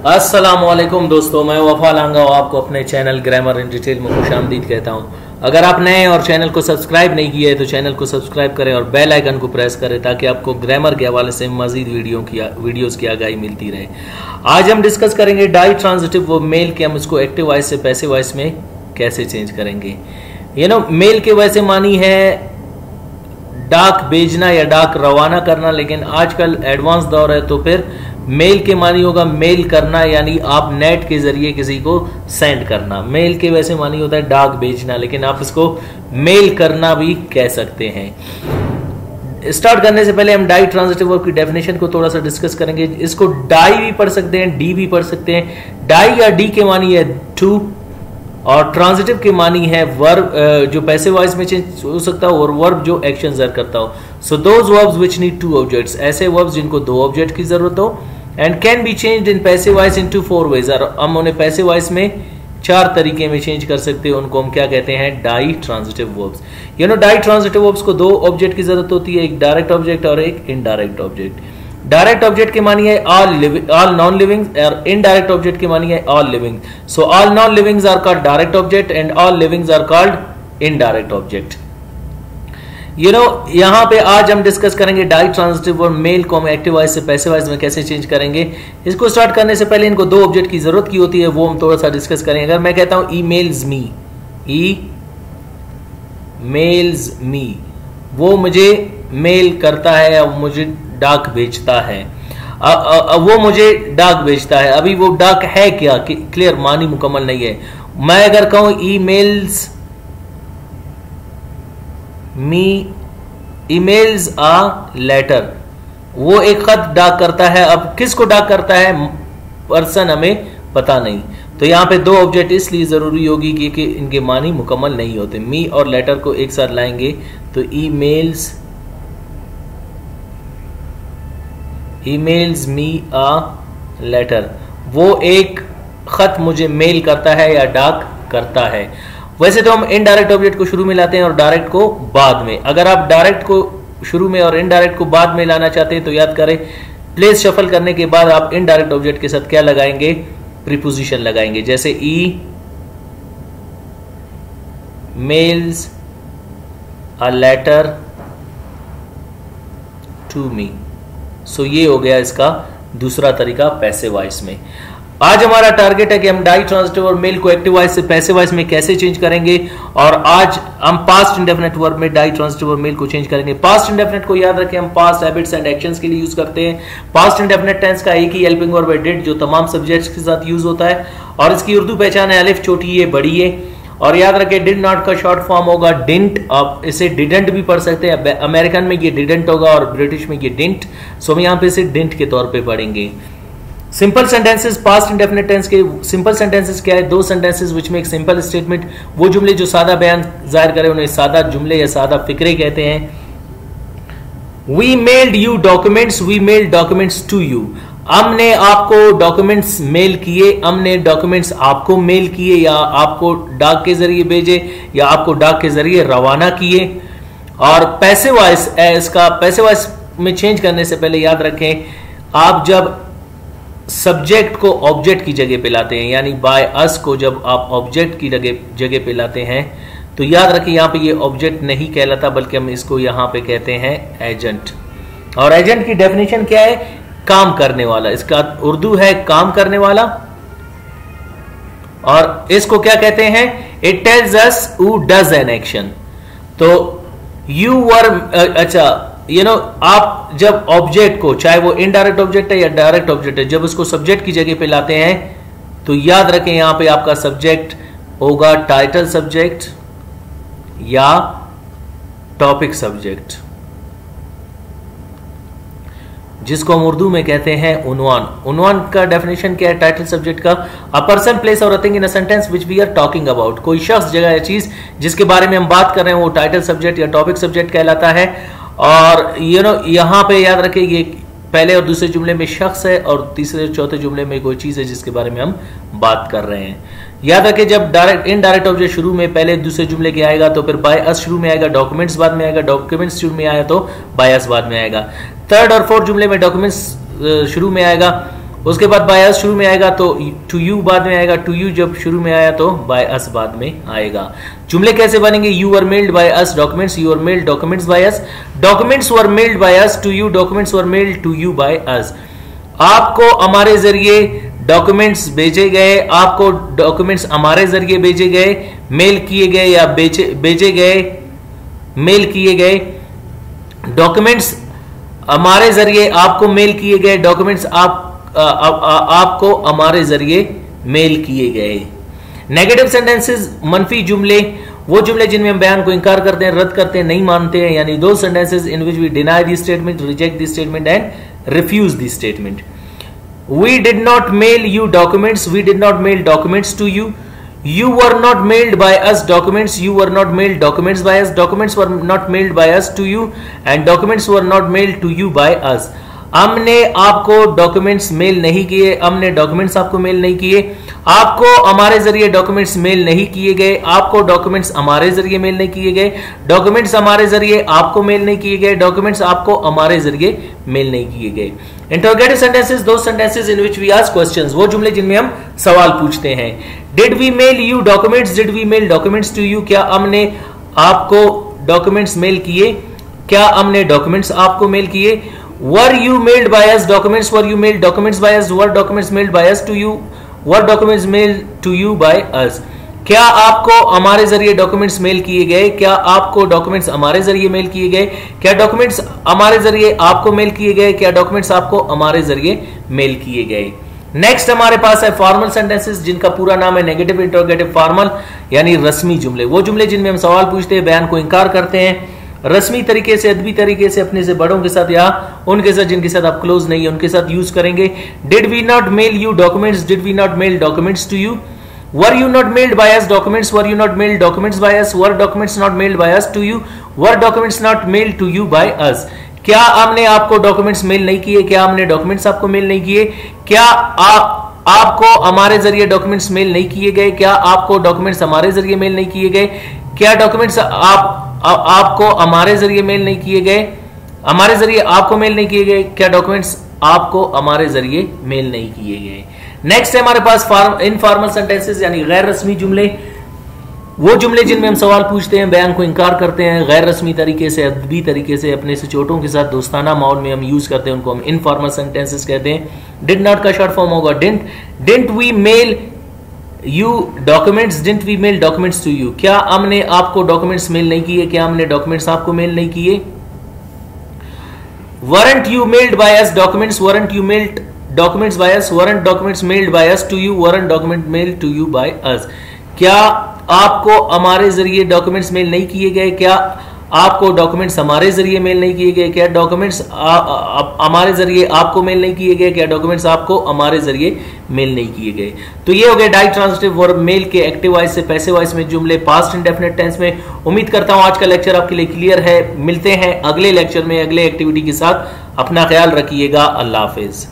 अस्सलामुअलैकुम दोस्तों, मैं वफा लांगा आपको अपने चैनल ग्रामर इन डिटेल में खुशामदीद कहता हूं। अगर आप नए और चैनल को सब्सक्राइब नहीं किए तो चैनल को सब्सक्राइब करें और बेल आइकन को प्रेस करें ताकि आपको ग्रामर के हवाले से मजीद वीडियोस की आगाही मिलती रहे। आज हम डिस्कस करेंगे डाई ट्रांजिटिव वो मेल के हम इसको एक्टिव वॉइस से पैसिव वॉइस में कैसे चेंज करेंगे। मेल के वैसे मानी है डाक भेजना या डाक रवाना करना, लेकिन आजकल एडवांस दौर है तो फिर मेल के मानी होगा मेल करना, यानी आप नेट के जरिए किसी को सेंड करना। मेल के वैसे मानी होता है डाक भेजना, लेकिन आप इसको मेल करना भी कह सकते हैं। स्टार्ट करने से पहले हम डाई ट्रांजिटिव वर्ब की डेफिनेशन को थोड़ा सा डिस्कस करेंगे। इसको डाई भी पढ़ सकते हैं, डी भी पढ़ सकते हैं। डाई या डी के मानी है टू और ट्रांजिटिव के मानी है वर्ब जो पैसिव वॉइस में चेंज हो सकता हो और वर्ब जो एक्शन जर करता हो। So those verbs which need two objects, ऐसे वर्ब्स जिनको दो ऑब्जेक्ट की जरूरत हो, and can be changed in passive voice into four veg. और हम उन्हें पैसिव वॉइस में चार तरीके में चेंज कर सकते हैं, उनको हम क्या कहते हैं, ditransitive verbs. Ditransitive verbs को दो ऑब्जेक्ट की जरूरत होती है, एक डायरेक्ट ऑब्जेक्ट और एक इनडायरेक्ट ऑब्जेक्ट। डायरेक्ट ऑब्जेक्ट के मानी है ऑल नॉन लिविंग और इनडायरेक्ट ऑब्जेक्ट के मानी है all living. So all non livings are called direct object and all livings are called indirect object. यहां पे आज हम डिस्कस करेंगे डाई ट्रांजिटिव वर्ब मेल को हम एक्टिव वॉइस से पैसिव वॉइस में कैसे चेंज करेंगे। इसको स्टार्ट करने से पहले इनको दो ऑब्जेक्ट की जरूरत की होती है, वो हम थोड़ा सा डिस्कस करेंगे। अगर मैं कहता हूं ई मेल्स मी, ई मेल्स मी, वो मुझे मेल करता है या मुझे डाक भेजता है। वो मुझे डाक भेजता है, अभी वो डाक है क्या, क्लियर मानी मुकम्मल नहीं है। मैं अगर कहूं he mails me, emails a letter, वो एक खत डाक करता है। अब किसको डाक करता है पर्सन हमें पता नहीं, तो यहां पे दो ऑब्जेक्ट इसलिए जरूरी होगी कि इनके मानी मुकम्मल नहीं होते। मी और लेटर को एक साथ लाएंगे तो ईमेल्स मी आ लेटर, वो एक खत मुझे मेल करता है या डाक करता है। वैसे तो हम इनडायरेक्ट ऑब्जेक्ट को शुरू में लाते हैं और डायरेक्ट को बाद में। अगर आप डायरेक्ट को शुरू में और इनडायरेक्ट को बाद में लाना चाहते हैं तो याद करें, प्लेस शफल करने के बाद आप इनडायरेक्ट ऑब्जेक्ट के साथ क्या लगाएंगे, प्रीपोजिशन लगाएंगे। जैसे he mails a letter to me. So ये हो गया इसका दूसरा तरीका पैसिव वॉइस में। आज हमारा टारगेट है कि हम डाई ट्रांजिटिव और मेल को एक्टिव वॉइस से पैसिव वॉइस में कैसे चेंज करेंगे, और आज हम पास्ट इंडेफिनिट वर्ब में डाई ट्रांजिटिव और मेल को चेंज करेंगे। पास्ट इंडेफिनिट को याद रखें, हम पास्ट हैबिट्स एंड एक्शंस के लिए यूज करते हैं। पास्ट इंडेफिनिट टेंस का एक ही हेल्पिंग वर्ब है डिड, जो तमाम सब्जेक्ट्स के साथ यूज होता है और इसकी उर्दू पहचान है अलिफ छोटी है बड़ी है। और याद रखें डिड नॉट का शॉर्ट फॉर्म होगा डिडंट, आप इसे डिडंट भी पढ़ सकते हैं। अमेरिकन में ये डिडंट होगा और ब्रिटिश में ये डिंट, सो हम यहाँ पे इसे डिंट के तौर पे पढ़ेंगे। Simple sentences, past indefinite tense के सिंपल सेंटेंसेस क्या है, दो sentences which make simple statement. वो जुमले जो सादा बयान जाहिर करे उन्हें सादा जुमले या सादा फिक्रे कहते हैं। We mailed you documents, we mailed documents to you. हमने आपको डॉक्यूमेंट्स मेल किए, हमने डॉक्यूमेंट्स आपको मेल किए या आपको डाक के जरिए भेजे या आपको डाक के जरिए रवाना किए। और पैसिव वॉइस, इसका पैसिव वॉइस में चेंज करने से पहले याद रखें, आप जब सब्जेक्ट को ऑब्जेक्ट की जगह पे लाते हैं, यानी बाय अस को जब आप ऑब्जेक्ट की जगह पे लाते हैं तो याद रखें यहां पे ये ऑब्जेक्ट नहीं कहलाता, बल्कि हम इसको यहां पे कहते हैं एजेंट। और एजेंट की डेफिनेशन क्या है, काम करने वाला। इसका उर्दू है काम करने वाला, और इसको क्या कहते हैं, it tells us who does an action. तो यू वर, अच्छा आप जब ऑब्जेक्ट को, चाहे वो इनडायरेक्ट ऑब्जेक्ट है या डायरेक्ट ऑब्जेक्ट है, जब उसको सब्जेक्ट की जगह पे लाते हैं तो याद रखें यहां पे आपका सब्जेक्ट होगा टाइटल सब्जेक्ट या टॉपिक सब्जेक्ट, जिसको हम उर्दू में कहते हैं उन्वान। उन्वान का डेफिनेशन क्या है टाइटल सब्जेक्ट का, अ पर्सन प्लेस और a thing in a sentence which we are talking about. कोई शख्स, जगह या चीज जिसके बारे में हम बात कर रहे हैं वो टाइटल सब्जेक्ट या टॉपिक सब्जेक्ट कहलाता है। और यहां पे याद रखें ये पहले और दूसरे जुमले में शख्स है और तीसरे और चौथे जुमले में कोई चीज है जिसके बारे में हम बात कर रहे हैं। याद रखें जब डायरेक्ट इनडायरेक्ट ऑब्जेक्ट शुरू में पहले दूसरे जुमले के आएगा तो फिर बाय अस शुरू में आएगा, डॉक्यूमेंट्स बाद में आएगा, डॉक्यूमेंट्स शुरू में आया तो बाय अस बाद में आएगा। थर्ड और फोर्थ जुमले में डॉक्यूमेंट्स शुरू में आएगा उसके बाद बाय अस शुरू में आएगा तो टू यू बाद में आएगा, टू यू जब शुरू में आया तो बाय अस बाद में आएगा। जुमले कैसे बनेंगे? You were mailed by us documents, you were mailed documents by us, documents were mailed by us to you, documents were mailed to you by us. आपको हमारे जरिए डॉक्यूमेंट्स भेजे गए, आपको डॉक्यूमेंट्स हमारे जरिए भेजे गए, मेल किए गए या भेजे गए, मेल किए गए, डॉक्यूमेंट्स हमारे जरिए आपको मेल किए गए, डॉक्यूमेंट्स आपको हमारे जरिए मेल किए गए। नेगेटिव सेंटेंसेस, मनफी जुमले, वो जुमले जिनमें हम बयान को इनकार करते हैं, रद्द करते हैं, नहीं मानते हैं, यानी दो sentences in which we deny the statement, reject the statement and refuse the statement. We did not mail you documents, we did not mail documents to you, you were not mailed by us documents, you were not mailed documents by us, documents were not mailed by us to you and documents were not mailed to you by us। हमने आपको documents mail नहीं किए, हमने documents आपको mail नहीं किए, आपको हमारे जरिए डॉक्यूमेंट्स मेल नहीं किए गए, आपको डॉक्यूमेंट्स हमारे जरिए मेल नहीं किए गए, डॉक्यूमेंट्स हमारे जरिए आपको मेल नहीं किए गए, डॉक्यूमेंट्स आपको हमारे जरिए मेल नहीं किए गए। इंटरोगेटिव सेंटेंसेस, दो sentences in which we ask questions, वो जुमले जिनमें हम सवाल पूछते हैं। Did we mail you documents, did we mail documents to you, क्या हमने आपको डॉक्यूमेंट्स मेल किए, क्या हमने डॉक्यूमेंट्स आपको मेल किए। Were you mailed by us documents, were you mailed documents by us, were documents mailed by us to you, were documents mailed to you by us. क्या आपको हमारे जरिए डॉक्यूमेंट्स मेल किए गए, क्या आपको डॉक्यूमेंट्स हमारे जरिए मेल किए गए, क्या डॉक्यूमेंट्स हमारे जरिए आपको मेल किए गए, क्या डॉक्यूमेंट्स आपको हमारे जरिए मेल किए गए। नेक्स्ट हमारे पास है फॉर्मल सेंटेंसेस, जिनका पूरा नाम है नेगेटिव इंटरोगेटिव फॉर्मल, यानी रस्मी जुमले, वो जुमले जिनमें हम सवाल पूछते हैं, बयान को इनकार करते हैं, रस्मी तरीके से, अदबी तरीके से, अपने से बड़ों के साथ या उनके साथ जिनके साथ आप क्लोज नहीं है उनके साथ यूज करेंगे। Did we not mail you documents, did we not mail documents to you, were you not mailed by us documents, were you not mailed documents by us, were documents not mailed by us to you, were documents not mailed to you by us. क्या हमने आपको documents mail नहीं किए, क्या हमने documents आपको mail नहीं किए, क्या आपको हमारे जरिए डॉक्यूमेंट्स मेल नहीं किए गए, क्या आपको डॉक्यूमेंट्स हमारे जरिए मेल नहीं किए गए, क्या डॉक्यूमेंट्स आपको हमारे जरिए मेल नहीं किए गए, हमारे जरिए आपको मेल नहीं किए गए, क्या डॉक्यूमेंट्स आपको हमारे जरिए मेल नहीं किए गए। नेक्स्ट है हमारे पास इनफॉर्मल सेंटेंसेस, यानी गैर रस्मी जुमले, वो जुमले जिनमें हम सवाल पूछते हैं, बयान को इनकार करते हैं, गैर रस्मी तरीके से, अदबी तरीके से, अपने से छोटों के साथ दोस्ताना माहौल में हम यूज करते हैं, उनको हम इनफॉर्मल सेंटेंसेस कहते हैं। डिड नॉट का शॉर्ट फॉर्म होगा didn't, didn't we mail you documents, didn't we mail documents to you, क्या हमने आपको डॉक्यूमेंट्स मेल नहीं किए, क्या हमने डॉक्यूमेंट्स आपको मेल नहीं किए। Weren't you mailed by us documents, weren't you mailed documents by us, weren't documents mailed by us to you, weren't document mailed to you by us. क्या आपको हमारे जरिए डॉक्यूमेंट्स मेल नहीं किए गए, क्या आपको डॉक्यूमेंट्स हमारे जरिए मेल नहीं किए गए, क्या डॉक्यूमेंट्स हमारे जरिए आपको मेल नहीं किए गए, क्या डॉक्यूमेंट्स आपको हमारे जरिए मेल नहीं किए गए। तो ये हो गए डायरेक्ट ट्रांजिटिव वर्ब मेल के एक्टिव वॉइस से पैसिव वॉइस में जुमले पास्ट इंडेफिनिट टेंस में। उम्मीद करता हूं आज का लेक्चर आपके लिए क्लियर है। मिलते हैं अगले लेक्चर में अगले एक्टिविटी के साथ। अपना ख्याल रखिएगा। अल्लाह हाफिज।